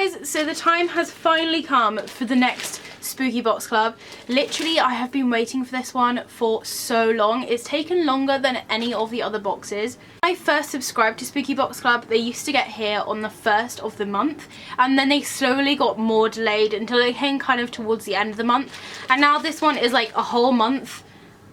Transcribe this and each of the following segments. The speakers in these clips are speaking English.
guys, so the time has finally come for the next Spooky Box Club. Literally, I have been waiting for this one for so long. It's taken longer than any of the other boxes. When I first subscribed to Spooky Box Club, they used to get here on the 1st of the month, and then they slowly got more delayed until they came kind of towards the end of the month, and now this one is like a whole month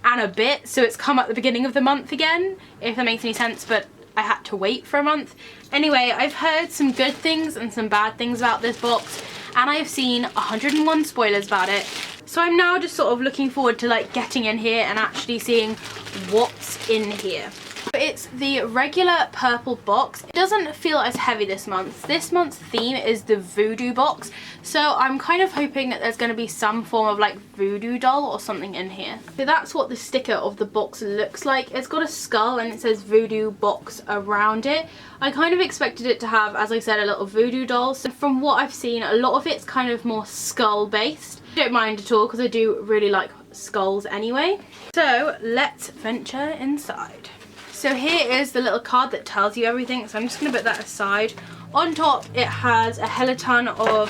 and a bit, so it's come at the beginning of the month again, if that makes any sense, but I had to wait for a month. Anyway, I've heard some good things and some bad things about this box, and I've seen 101 spoilers about it. So I'm now just sort of looking forward to like getting in here and actually seeing what's in here. It's the regular purple box. It doesn't feel as heavy this month. This month's theme is the voodoo box, so I'm kind of hoping that there's going to be some form of like voodoo doll or something in here. So that's what the sticker of the box looks like. It's got a skull and it says voodoo box around it. I kind of expected it to have, as I said, a little voodoo doll. So from what I've seen, a lot of it's kind of more skull based. I don't mind at all because I do really like skulls anyway. So let's venture inside. So here is the little card that tells you everything, so I'm just going to put that aside. On top it has a hella ton of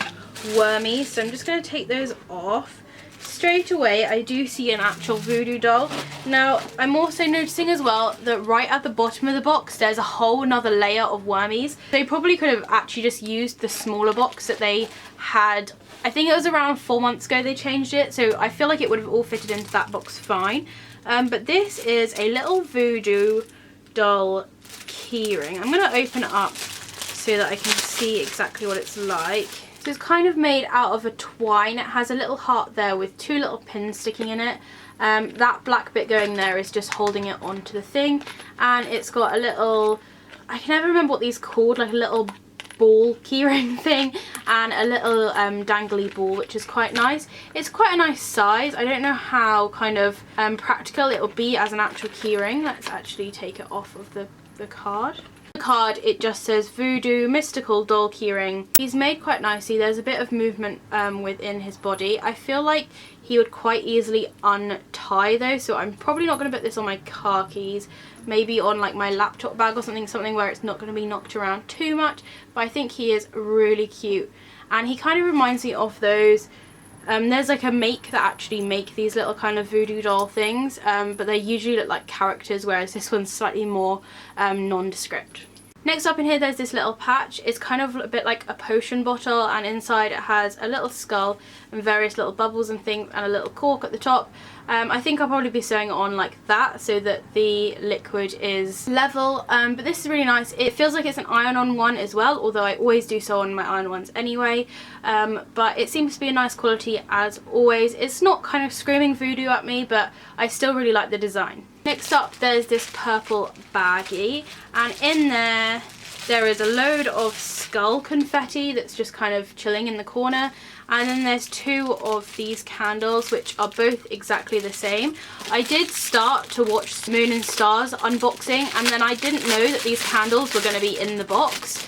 wormies, so I'm just going to take those off. Straight away I do see an actual voodoo doll. Now I'm also noticing as well that right at the bottom of the box there's a whole nother layer of wormies. They probably could have actually just used the smaller box that they had. I think it was around 4 months ago they changed it, so I feel like it would have all fitted into that box fine. But this is a little voodoo doll keyring. I'm going to open it up so that I can see exactly what it's like. So it's kind of made out of a twine. It has a little heart there with 2 little pins sticking in it. That black bit going there is just holding it onto the thing, and it's got a little, I can never remember what these are called, like a little ball keyring thing and a little dangly ball, which is quite nice. It's quite a nice size. I don't know how kind of practical it will be as an actual keyring. Let's actually take it off of the card. The card, it just says voodoo mystical doll keyring. He's made quite nicely. There's a bit of movement within his body. I feel like he would quite easily untie though, so I'm probably not going to put this on my car keys. Maybe on like my laptop bag or something where it's not going to be knocked around too much. But I think he is really cute, and he kind of reminds me of those there's like a make that actually make these little kind of voodoo doll things, but they usually look like characters, whereas this one's slightly more nondescript. Next up in here there's this little patch. It's kind of a bit like a potion bottle, and inside it has a little skull and various little bubbles and things and a little cork at the top. I think I'll probably be sewing it on like that so that the liquid is level, but this is really nice. It feels like it's an iron-on one as well, although I always do sew on my iron ones anyway, but it seems to be a nice quality as always. It's not kind of screaming voodoo at me, but I still really like the design. Next up there's this purple baggie, and in there is a load of skull confetti that's just kind of chilling in the corner, and then there's 2 of these candles which are both exactly the same. I did start to watch Moon and Stars unboxing, and then I didn't know that these candles were going to be in the box.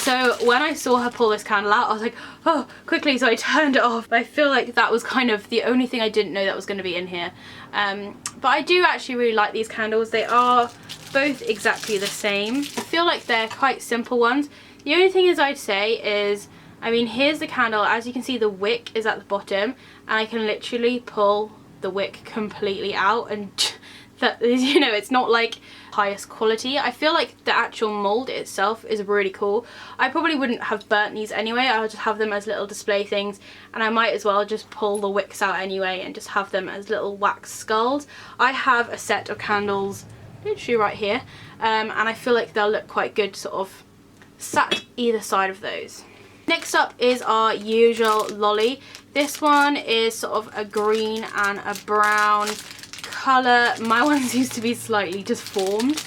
So when I saw her pull this candle out, I was like, oh, quickly, so I turned it off. I feel like that was kind of the only thing I didn't know that was going to be in here. But I do actually really like these candles. They are both exactly the same. I feel like they're quite simple ones. The only thing is I'd say is, I mean, here's the candle. As you can see, the wick is at the bottom, and I can literally pull the wick completely out, and that is, you know, it's not like highest quality. I feel like the actual mold itself is really cool. I probably wouldn't have burnt these anyway. I would just have them as little display things, and I might as well just pull the wicks out anyway and just have them as little wax skulls. I have a set of candles literally right here, and I feel like they'll look quite good sort of sat either side of those. Next up is our usual lolly. This one is sort of a green and a brown colour. My one seems to be slightly deformed,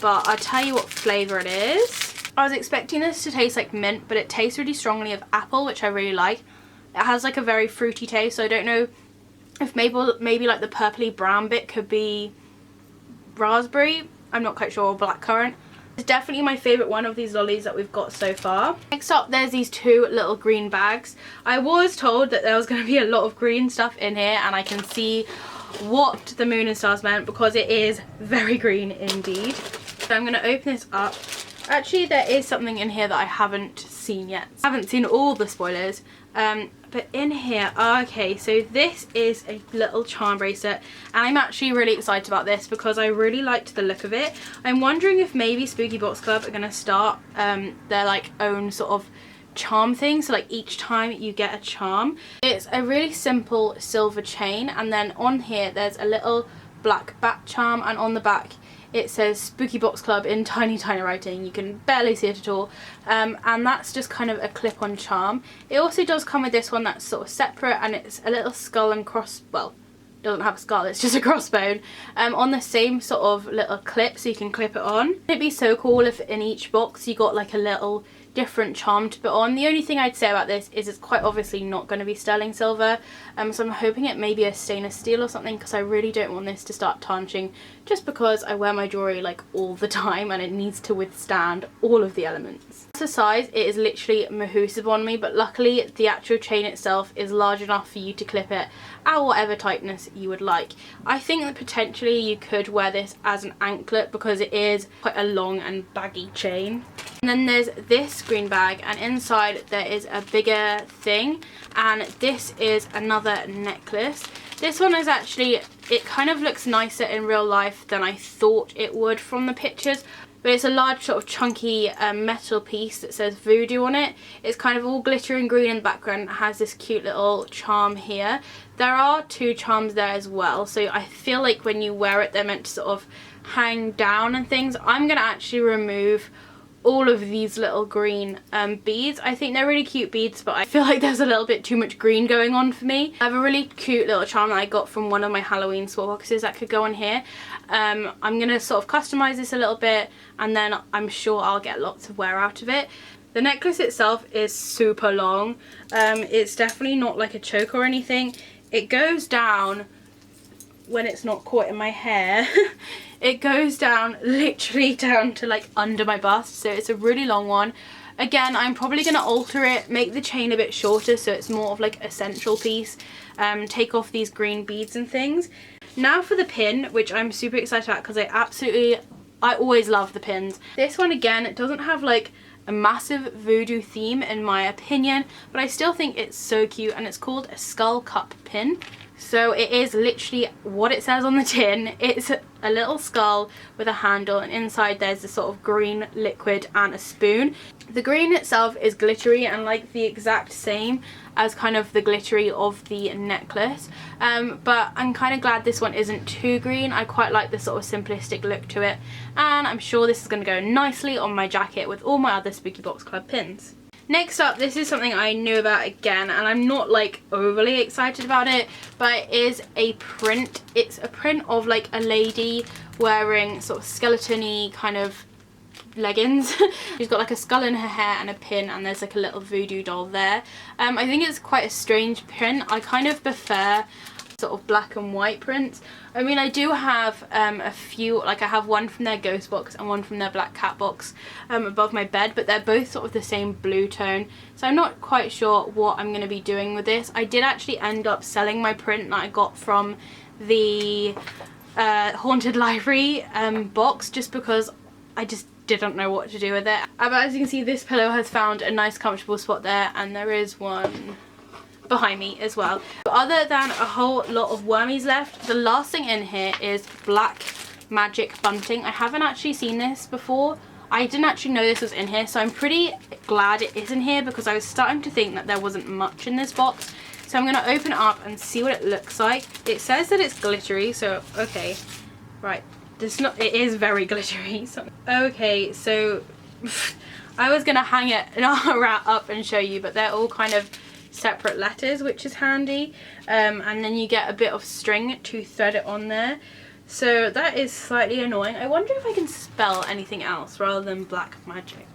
but I'll tell you what flavour it is. I was expecting this to taste like mint, but it tastes really strongly of apple, which I really like. It has like a very fruity taste, so I don't know if maybe like the purpley brown bit could be raspberry. I'm not quite sure, or blackcurrant. It's definitely my favourite one of these lollies that we've got so far. Next up there's these 2 little green bags. I was told that there was going to be a lot of green stuff in here, and I can see what the Moon and Stars meant, because it is very green indeed. So I'm going to open this up. Actually, there is something in here that I haven't seen yet. I haven't seen all the spoilers. But in here, okay, so this is a little charm bracelet, and I'm actually really excited about this because I really liked the look of it. I'm wondering if maybe Spooky Box Club are going to start their like own sort of charm thing, so like each time you get a charm. It's a really simple silver chain, and then on here there's a little black bat charm, and on the back it says Spooky Box Club in tiny writing. You can barely see it at all, and that's just kind of a clip-on charm. It also does come with this one that's sort of separate, and it's a little skull and cross, well, it doesn't have a skull, it's just a crossbone, on the same sort of little clip, so you can clip it on. It'd be so cool if in each box you got like a little different charm to put on. The only thing I'd say about this is it's quite obviously not going to be sterling silver, so I'm hoping it may be a stainless steel or something, because I really don't want this to start tarnishing, just because I wear my jewellery like all the time and it needs to withstand all of the elements. As for size, it is literally mahoosive on me, but luckily the actual chain itself is large enough for you to clip it at whatever tightness you would like. I think that potentially you could wear this as an anklet because it is quite a long and baggy chain. And then there's this green bag, and inside there is a bigger thing, and this is another necklace. This one is actually, it kind of looks nicer in real life than I thought it would from the pictures, but it's a large sort of chunky metal piece that says VOODOO on it. It's kind of all glittering green in the background. It has this cute little charm here. There are 2 charms there as well, so I feel like when you wear it they're meant to sort of hang down and things. I'm going to actually remove all of these little green beads. I think they're really cute beads, but I feel like there's a little bit too much green going on for me. I have a really cute little charm that I got from one of my Halloween swap boxes that could go on here. I'm gonna sort of customize this a little bit, and then I'm sure I'll get lots of wear out of it. The necklace itself is super long. It's definitely not like a choker or anything. It goes down when it's not caught in my hair. It goes down literally down to like under my bust, so it's a really long one. Again, I'm probably going to alter it, make the chain a bit shorter so it's more of like a central piece, take off these green beads and things. Now for the pin, which I'm super excited about because I always love the pins. This one, again, it doesn't have like a massive voodoo theme in my opinion, but I still think it's so cute, and it's called a skull cup pin. So it is literally what it says on the tin. It's a little skull with a handle, and inside there's this sort of green liquid and a spoon. The green itself is glittery and like the exact same as kind of the glittery of the necklace, but I'm kind of glad this one isn't too green. I quite like the sort of simplistic look to it, and I'm sure this is going to go nicely on my jacket with all my other Spooky Box Club pins. Next up, this is something I knew about again, and I'm not like overly excited about it, but it is a print. It's a print of like a lady wearing sort of skeleton-y kind of leggings. She's got like a skull in her hair and a pin, and there's like a little voodoo doll there. I think it's quite a strange print. I kind of prefer sort of black and white prints. I mean, I do have a few, like I have one from their ghost box and one from their black cat box above my bed, but they're both sort of the same blue tone, so I'm not quite sure what I'm going to be doing with this. I did actually end up selling my print that I got from the Haunted Library box, just because I just didn't know what to do with it. But as you can see, this pillow has found a nice comfortable spot there, and there is one behind me as well. But other than a whole lot of wormies left, the last thing in here is Black Magic Bunting. I haven't actually seen this before. I didn't actually know this was in here, so I'm pretty glad it is in here because I was starting to think that there wasn't much in this box. So I'm going to open it up and see what it looks like. It says that it's glittery, so okay, right. It is very glittery. So, okay, so I was going to hang it up and show you, but they're all kind of separate letters, which is handy, and then you get a bit of string to thread it on there, so that is slightly annoying. I wonder if I can spell anything else rather than black magic.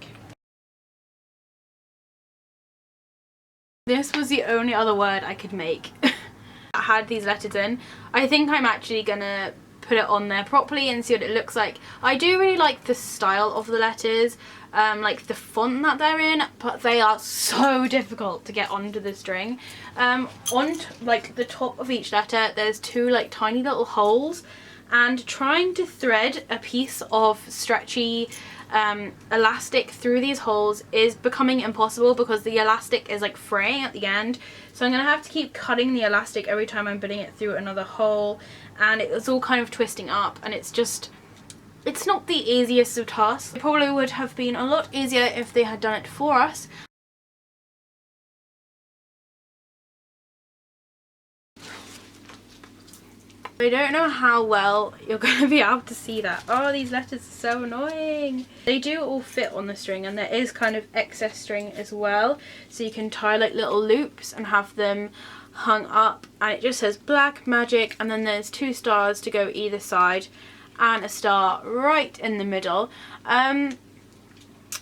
This was the only other word I could make. I had these letters in. I think I'm actually gonna put it on there properly and see what it looks like. I do really like the style of the letters, like the font that they're in, but they are so difficult to get onto the string. On like the top of each letter there's 2 like tiny little holes, and trying to thread a piece of stretchy elastic through these holes is becoming impossible because the elastic is like fraying at the end. So I'm going to have to keep cutting the elastic every time I'm putting it through another hole, and it's all kind of twisting up, and it's not the easiest of tasks. It probably would have been a lot easier if they had done it for us. I don't know how well you're going to be able to see that. Oh, these letters are so annoying. They do all fit on the string, and there is kind of excess string as well. So you can tie like little loops and have them hung up. And it just says Black Magic, and then there's 2 stars to go either side and a star right in the middle. I'm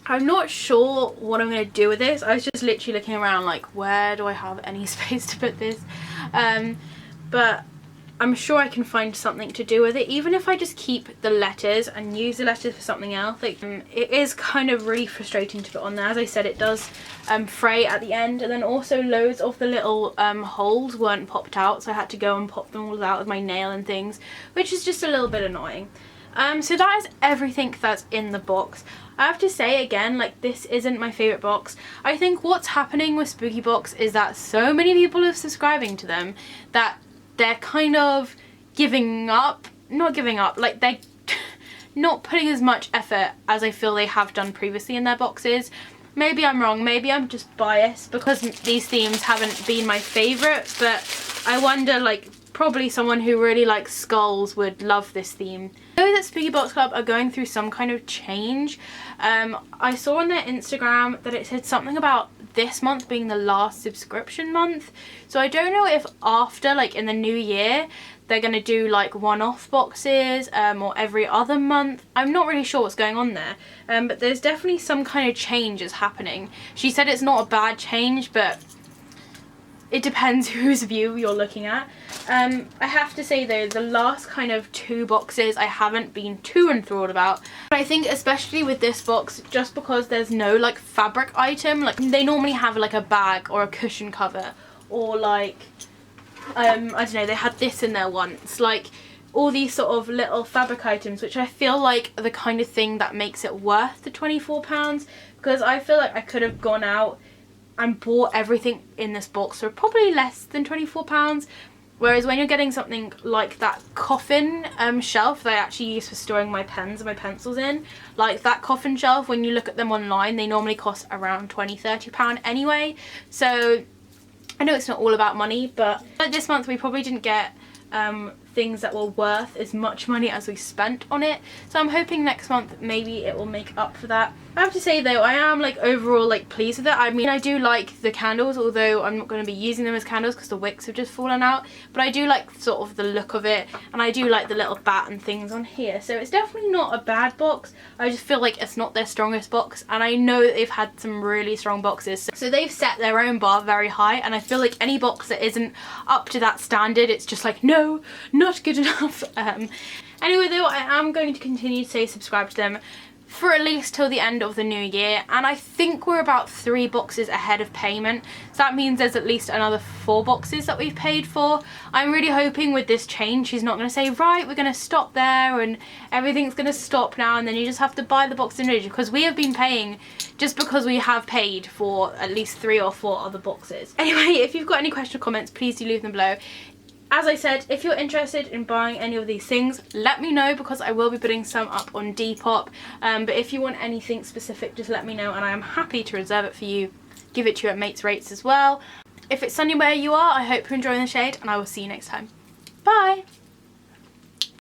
not sure what I'm going to do with this. I was just literally looking around like, where do I have any space to put this? But I'm sure I can find something to do with it, even if I just keep the letters and use the letters for something else. Like, it is kind of really frustrating to put on there. As I said, it does fray at the end, and then also loads of the little holes weren't popped out, so I had to go and pop them all out with my nail and things, which is just a little bit annoying. So that is everything that's in the box. I have to say again, like, this isn't my favourite box. I think what's happening with Spooky Box is that so many people are subscribing to them that they're kind of giving up, not giving up, like they're not putting as much effort as I feel they have done previously in their boxes. Maybe I'm wrong, maybe I'm just biased because these themes haven't been my favourite, but I wonder, like, probably someone who really likes skulls would love this theme. I know that Spooky Box Club are going through some kind of change. I saw on their Instagram that it said something about this month being the last subscription month. So I don't know if after, like in the new year, they're going to do like one-off boxes or every other month. I'm not really sure what's going on there. But there's definitely some kind of changes happening. She said it's not a bad change, but it depends whose view you're looking at. I have to say though, the last kind of 2 boxes I haven't been too enthralled about. But I think especially with this box, just because there's no like fabric item, like they normally have like a bag or a cushion cover, or like, I don't know, they had this in there once, like all these sort of little fabric items, which I feel like are the kind of thing that makes it worth the £24, because I feel like I could have gone out and bought everything in this box for probably less than £24. Whereas when you're getting something like that coffin shelf that I actually use for storing my pens and my pencils in, like that coffin shelf, when you look at them online, they normally cost around £20–30 anyway. So I know it's not all about money, but this month we probably didn't get things that were worth as much money as we spent on it. So I'm hoping next month maybe it will make up for that. I have to say though, I am like overall like pleased with it. I mean, I do like the candles, although I'm not going to be using them as candles because the wicks have just fallen out. But I do like sort of the look of it, and I do like the little bat and things on here. So it's definitely not a bad box. I just feel like it's not their strongest box, and I know that they've had some really strong boxes. So they've set their own bar very high, and I feel like any box that isn't up to that standard, it's just like, no, not good enough. Anyway though, I am going to continue to say subscribe to them for at least till the end of the new year, and I think we're about 3 boxes ahead of payment, so that means there's at least another 4 boxes that we've paid for. I'm really hoping with this change she's not going to say, right, we're going to stop there and everything's going to stop now and then you just have to buy the box individually, because we have been paying just because we have paid for at least 3 or 4 other boxes. Anyway, if you've got any questions or comments, please do leave them below. As I said, if you're interested in buying any of these things, let me know, because I will be putting some up on Depop. But if you want anything specific, just let me know and I am happy to reserve it for you. Give it to you at mates rates as well. If it's sunny where you are, I hope you're enjoying the shade, and I will see you next time. Bye!